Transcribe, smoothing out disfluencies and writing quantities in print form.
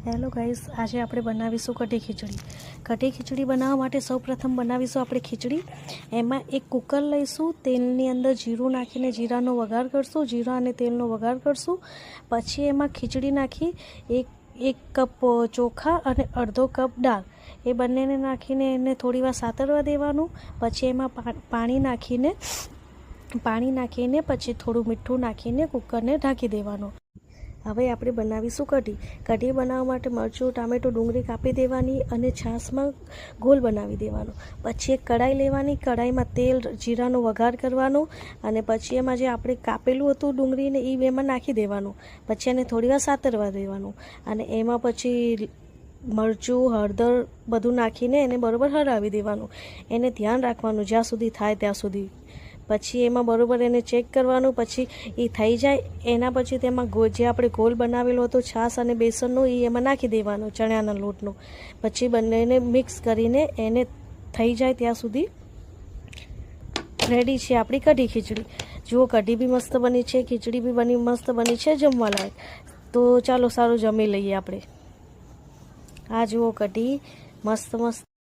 Hello guys, આજે આપણે બનાવીશું કઢી ખીચડી. કઢી ખીચડી બનાવવા માટે સૌપ્રથમ બનાવીશું આપણે ખીચડી. એમાં એક કુકર લઈશું, તેલની અંદર જીરું નાખીને જીરાનો વઘાર કરશું, જીરા અને તેલનો વઘાર કરશું. પછી એમાં ખીચડી નાખી એક કપ ચોખા અને અડધો કપ દાળ એ બંનેને નાખીને એને થોડી વાર સાતરવા દેવાનું. પછી એમાં પાણી નાખીને પછી થોડું મીઠું નાખીને કુકરને ઢાંકી દેવાનું. હવે આપણે બનાવીશું કઢી. કઢી બનાવવા માટે મરચું, ટામેટું, ડુંગળી કાપી દેવાની અને છાશમાં ગોળ બનાવી દેવાનો. પછી એક કઢાઈ લેવાની, કઢાઈમાં તેલ, જીરાનો વઘાર કરવાનો અને પછી એમાં જે આપણે કાપેલું હતું ડુંગળીને એ એમાં નાખી દેવાનું. પછી એને થોડીવાર સાતરવા દેવાનું અને એમાં પછી મરચું, હળદર બધું નાખીને એને બરાબર હરાવી દેવાનું. એને ધ્યાન રાખવાનું જ્યાં સુધી થાય ત્યાં સુધી. પછી એમાં બરાબર એને ચેક કરવાનું. પછી એ થઈ જાય એના પછી તેમાં જે આપણે ગોળ બનાવેલો હતો છાશ અને બેસનનો એ એમાં નાખી દેવાનો, ચણાના લોટનો. પછી બંનેને મિક્સ કરીને એને થઈ જાય ત્યાં સુધી રેડી છે આપણી કઢી ખીચડી. જુઓ, કઢી બી મસ્ત બની છે, ખીચડી બી મસ્ત બની છે, જમવા લાયક. તો ચાલો સારું જમી લઈએ આપણે. આ જુઓ કઢી મસ્ત